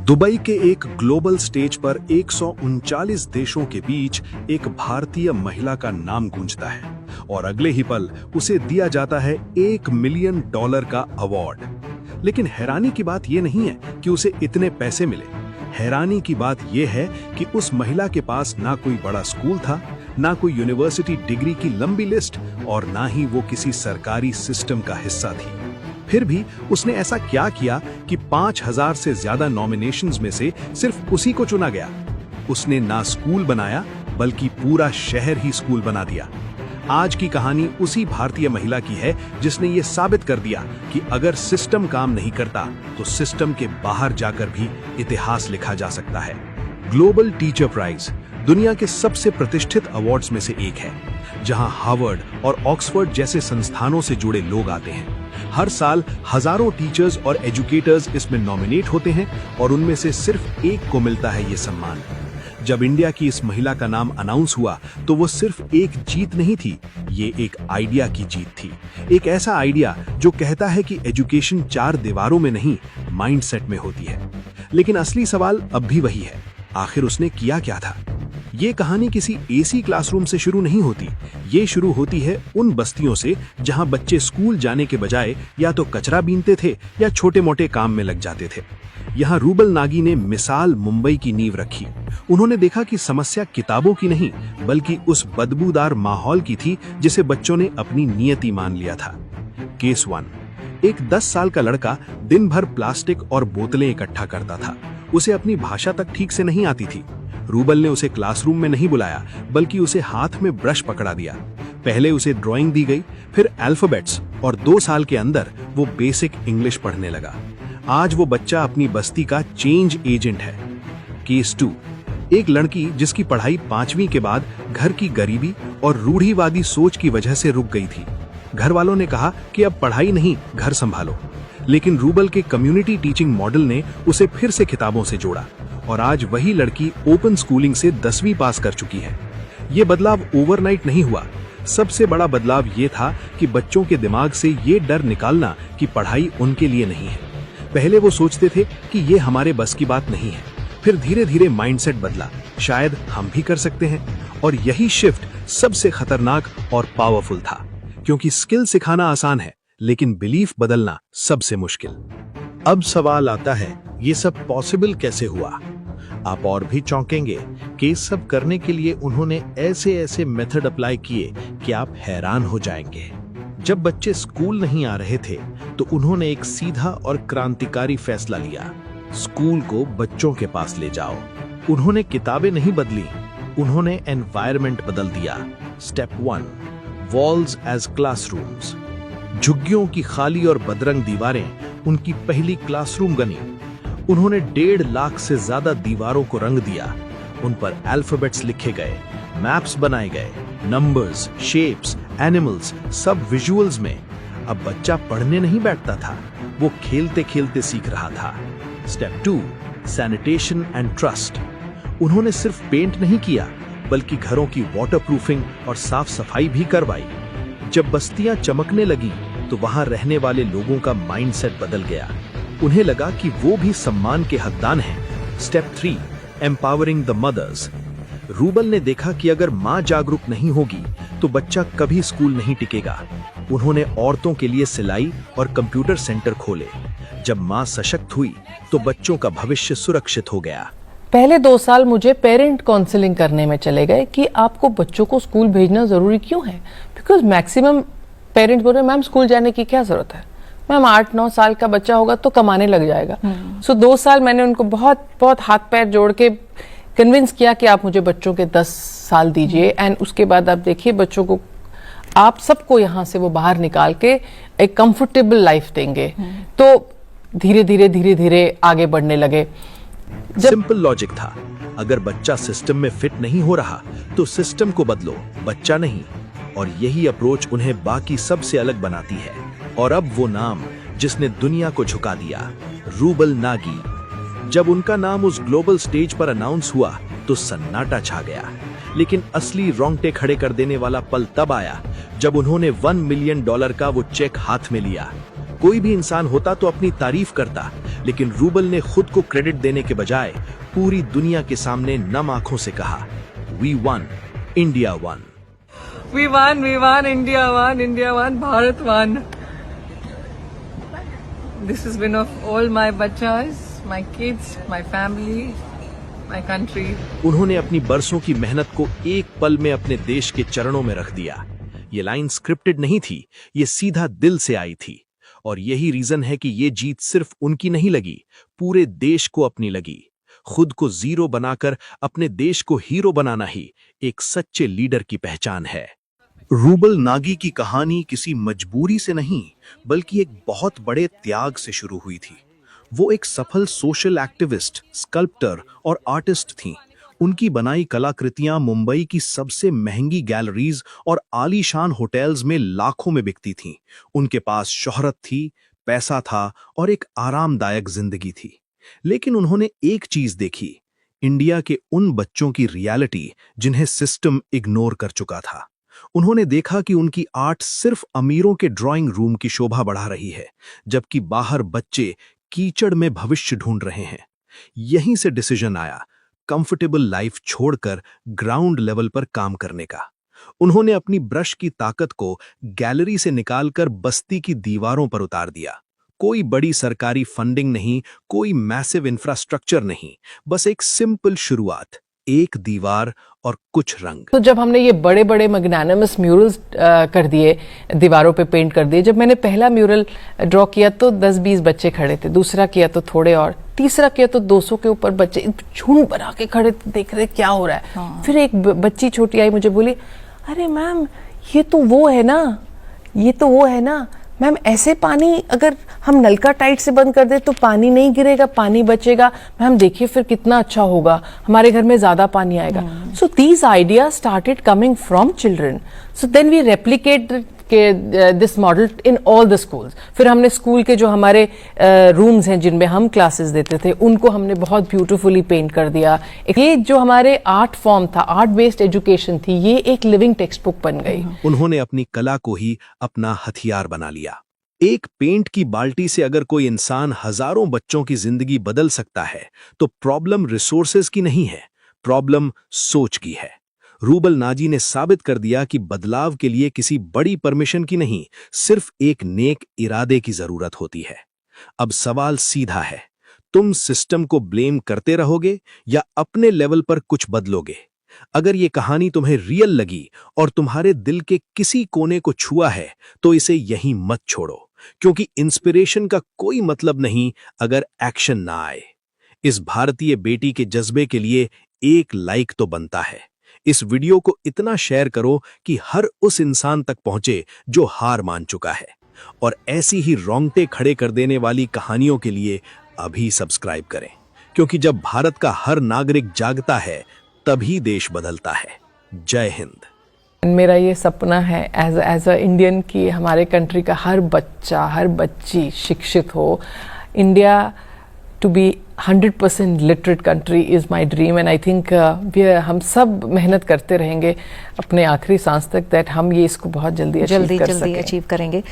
Dubai के एक global stage पर 139 देशों के बीच एक भारतीय महिला का नाम गूंजता है और अगले ही पल उसे दिया जाता है $1 मिलियन का अवार्ड। लेकिन हैरानी की बात यह नहीं है कि उसे इतने पैसे मिले। हैरानी की बात यह है कि उस महिला के पास ना कोई बड़ा स्कूल था, ना कोई यूनिवर्सिटी डिग्री की लंबी लिस्ट और ना ही वो किसी सरकारी सिस्टम का हिस्सा थी। फिर भी उसने ऐसा क्या किया कि 5000 से ज्यादा नॉमिनेशंस में से सिर्फ उसी को चुना गया। उसने ना स्कूल बनाया बल्कि पूरा शहर ही स्कूल बना दिया। आज की कहानी उसी भारतीय महिला की है जिसने ये साबित कर दिया कि अगर सिस्टम काम नहीं करता तो सिस्टम के बाहर जाकर भी इतिहास लिखा जा सकता है। ग्लोबल टीचर प्राइज दुनिया के सबसे प्रतिष्ठित अवार्ड्स में से एक है, जहां हार्वर्ड और ऑक्सफोर्ड जैसे संस्थानों से जुड़े लोग आते हैं। हर साल हजारों टीचर्स और एजुकेटर्स इसमें नॉमिनेट होते हैं और उनमें से सिर्फ एक को मिलता है ये सम्मान। जब इंडिया की इस महिला का नाम अनाउंस हुआ तो वो सिर्फ एक जीत नहीं थी, ये एक आइडिया की जीत थी। एक ऐसा आइडिया जो कहता है कि एजुकेशन 4 दीवारों में नहीं, माइंडसेट में होती है। लेकिन असली सवाल अब भी वही है, आखिर उसने किया क्या था? ये कहानी किसी एसी क्लासरूम से शुरू नहीं होती। ये शुरू होती है उन बस्तियों से जहां बच्चे स्कूल जाने के बजाय या तो कचरा बीनते थे या छोटे मोटे काम में लग जाते थे। यहाँ रूबल नागी ने मिसाल मुंबई की नींव रखी। उन्होंने देखा कि समस्या किताबों की नहीं बल्कि उस बदबूदार माहौल की थी जिसे बच्चों ने अपनी नियति मान लिया था। केस 1। एक 10 साल का लड़का दिन भर प्लास्टिक और बोतलें इकट्ठा करता था। उसे अपनी भाषा तक ठीक से नहीं आती थी। रूबल ने उसे क्लासरूम में नहीं बुलाया बल्कि उसे हाथ में ब्रश पकड़ा दिया। पहले उसे ड्राइंग दी गई, फिर अल्फाबेट्स और 2 साल के अंदर वो बेसिक इंग्लिश पढ़ने लगा। आज वो बच्चा अपनी बस्ती का चेंज एजेंट है। केस 2। एक लड़की जिसकी पढ़ाई 5वीं के बाद घर की गरीबी और रूढ़िवादी सोच की वजह से रुक गई थी। घर वालों ने कहा कि अब पढ़ाई नहीं, घर संभालो। लेकिन रूबल के कम्युनिटी टीचिंग मॉडल ने उसे फिर से किताबों से जोड़ा और आज वही लड़की ओपन स्कूलिंग से 10वीं पास कर चुकी है। ये बदलाव ओवरनाइट नहीं हुआ। सबसे बड़ा बदलाव ये था कि बच्चों के दिमाग से ये डर निकालना कि पढ़ाई उनके लिए नहीं है। पहले वो सोचते थे कि ये हमारे बस की बात नहीं है। फिर धीरे धीरे माइंडसेट बदला, शायद हम भी कर सकते हैं। और यही शिफ्ट सबसे खतरनाक और पावरफुल था, क्योंकि स्किल सिखाना आसान है लेकिन बिलीफ बदलना सबसे मुश्किल। अब सवाल आता है, ये सब पॉसिबल कैसे हुआ? आप और भी चौंकेंगे कि इस सब करने के लिए उन्होंने ऐसे मेथड अप्लाई किए कि आप हैरान हो जाएंगे। जब बच्चे स्कूल नहीं आ रहे थे तो उन्होंने एक सीधा और क्रांतिकारी फैसला लिया, स्कूल को बच्चों के पास ले जाओ। उन्होंने किताबें नहीं बदली, उन्होंने एनवायरनमेंट बदल दिया। Step 1, walls as classrooms. झुग्गियों की खाली और बदरंग दीवारें उनकी पहली क्लासरूम बनी। उन्होंने 1.5 लाख से ज्यादा दीवारों को रंग दिया। उन पर अल्फाबेट्स लिखे गए, मैप्स बनाए गए, नंबर्स, शेप्स, एनिमल्स, सब विजुअल्स में। अब बच्चा पढ़ने नहीं बैठता था, वो खेलते खेलते सीख रहा था। Step 2, sanitation and trust. उन्होंने सिर्फ पेंट नहीं किया बल्कि घरों की वाटरप्रूफिंग और साफ सफाई भी करवाई। जब बस्तियां चमकने लगी तो वहां रहने वाले लोगों का माइंडसेट बदल गया। उन्हें लगा कि वो भी सम्मान के हकदार हैं। Step 3, empowering the mothers. Rubal ने देखा कि अगर मां जागरूक नहीं होगी तो बच्चा कभी स्कूल नहीं टिकेगा। उन्होंने औरतों के लिए सिलाई और कंप्यूटर सेंटर खोले। जब मां सशक्त हुई तो बच्चों का भविष्य सुरक्षित हो गया। पहले 2 साल मुझे पेरेंट काउंसलिंग करने में चले गए कि आपको बच्चों को स्कूल भेजना जरूरी क्यों है, बिकॉज मैक्सिमम पेरेंट्स बोल रहे मैम स्कूल जाने की क्या जरूरत है, मैम 8-9 साल का बच्चा होगा तो कमाने लग जाएगा। सो 2 साल मैंने उनको बहुत हाथ पैर जोड़ के कन्विंस किया कि आप मुझे बच्चों के 10 साल दीजिए एंड उसके बाद आप देखिए बच्चों को, आप सबको यहाँ से वो बाहर निकाल के एक कंफर्टेबल लाइफ देंगे। तो धीरे धीरे आगे बढ़ने लगे। सिंपल लॉजिक था, अगर बच्चा सिस्टम में फिट नहीं हो रहा तो सिस्टम को बदलो, बच्चा नहीं। और यही अप्रोच उन्हें बाकी सबसे अलग बनाती है। और अब वो नाम जिसने दुनिया को झुका दिया, रूबल नागी। जब उनका नाम उस ग्लोबल स्टेज पर अनाउंस हुआ तो सन्नाटा छा गया। लेकिन असली रोंगटे खड़े कर देने वाला पल तब आया जब उन्होंने $1 मिलियन का वो चेक हाथ में लिया। कोई भी इंसान होता तो अपनी तारीफ करता, लेकिन रूबल ने खुद को क्रेडिट देने के बजाय पूरी दुनिया के सामने नम आंखों से कहा, we won, India won. We won, India won, Bharat won. This is win of all my bachas, my kids, my family, my country. उन्होंने अपनी बरसों की मेहनत को एक पल में अपने देश के चरणों में रख दिया। ये लाइन स्क्रिप्टेड नहीं थी, ये सीधा दिल से आई थी। और यही रीजन है कि ये जीत सिर्फ उनकी नहीं लगी, पूरे देश को अपनी लगी। खुद को जीरो बनाकर अपने देश को हीरो बनाना ही एक सच्चे लीडर की पहचान है। रूबल नागी की कहानी किसी मजबूरी से नहीं, बल्कि एक बहुत बड़े त्याग से शुरू हुई थी। वो एक सफल सोशल एक्टिविस्ट, स्कल्प्टर और आर्टिस्ट थीं। उनकी बनाई कलाकृतियां मुंबई की सबसे महंगी गैलरीज और आलीशान होटल्स में लाखों में बिकती थीं। उनके पास शोहरत थी, पैसा था और एक आरामदायक जिंदगी थी। लेकिन उन्होंने एक चीज देखी, इंडिया के उन बच्चों की रियलिटी जिन्हें सिस्टम इग्नोर कर चुका था। उन्होंने देखा कि उनकी आर्ट सिर्फ अमीरों के ड्राइंग रूम की शोभा बढ़ा रही है, जबकि बाहर बच्चे कीचड़ में भविष्य ढूंढ रहे हैं। यहीं से डिसीजन आया, कंफर्टेबल लाइफ छोड़कर ग्राउंड लेवल पर काम करने का। उन्होंने अपनी ब्रश की ताकत को गैलरी से निकालकर बस्ती की दीवारों पर उतार दिया। कोई बड़ी सरकारी फंडिंग नहीं, कोई मैसिव इंफ्रास्ट्रक्चर नहीं, बस एक सिंपल शुरुआत, एक दीवार और कुछ रंग। तो जब हमने ये बड़े बड़े मैग्नानिमस म्यूरल्स कर दिए, दीवारों पे पेंट कर दिए, जब मैंने पहला म्यूरल ड्रॉ किया तो 10-20 बच्चे खड़े थे, दूसरा किया तो थोड़े और, तीसरा किया तो 200 के ऊपर बच्चे झुंड बना के खड़े थे, देख रहे क्या हो रहा है। हाँ। फिर एक बच्ची छोटी आई, मुझे बोली, अरे मैम ये तो वो है ना, ये तो वो है ना मैम, ऐसे पानी अगर हम नलका टाइट से बंद कर दे तो पानी नहीं गिरेगा, पानी बचेगा। मैम देखिए फिर कितना अच्छा होगा, हमारे घर में ज्यादा पानी आएगा। So these ideas started coming from children. So then we replicate this model in all the schools. फिर हमने स्कूल के जो हमारे रूम्स हैं जिनमें हम क्लासेस देते थे, उनको हमने बहुत ब्यूटीफुली पेंट कर दिया। ये जो हमारे आर्ट फॉर्म था, आर्ट बेस्ड एजुकेशन थी, ये एक लिविंग टेक्स्ट बुक बन गई। उन्होंने अपनी कला को ही अपना हथियार बना लिया। एक पेंट की बाल्टी से अगर कोई इंसान हजारों बच्चों की जिंदगी बदल सकता है, तो प्रॉब्लम रिसोर्सेज की नहीं है, प्रॉब्लम सोच की है। रूबल नाजी ने साबित कर दिया कि बदलाव के लिए किसी बड़ी परमिशन की नहीं, सिर्फ एक नेक इरादे की जरूरत होती है। अब सवाल सीधा है, तुम सिस्टम को ब्लेम करते रहोगे या अपने लेवल पर कुछ बदलोगे? अगर ये कहानी तुम्हें रियल लगी और तुम्हारे दिल के किसी कोने को छुआ है, तो इसे यहीं मत छोड़ो, क्योंकि इंस्पिरेशन का कोई मतलब नहीं अगर एक्शन ना आए। इस भारतीय बेटी के जज्बे के लिए एक लाइक तो बनता है। इस वीडियो को इतना शेयर करो कि हर उस इंसान तक पहुंचे जो हार मान चुका है। और ऐसी ही रोंगटे खड़े कर देने वाली कहानियों के लिए अभी सब्सक्राइब करें, क्योंकि जब भारत का हर नागरिक जागता है, तभी देश बदलता है। जय हिंद। मेरा ये सपना है एज अ इंडियन कि हमारे कंट्री का हर बच्चा, हर बच्ची शिक्षित हो। India to be 100% literate country is my dream, and I think हम सब मेहनत करते रहेंगे अपने आखिरी सांस तक, दैट हम ये इसको बहुत जल्दी अचीव कर सकें। अचीव करेंगे।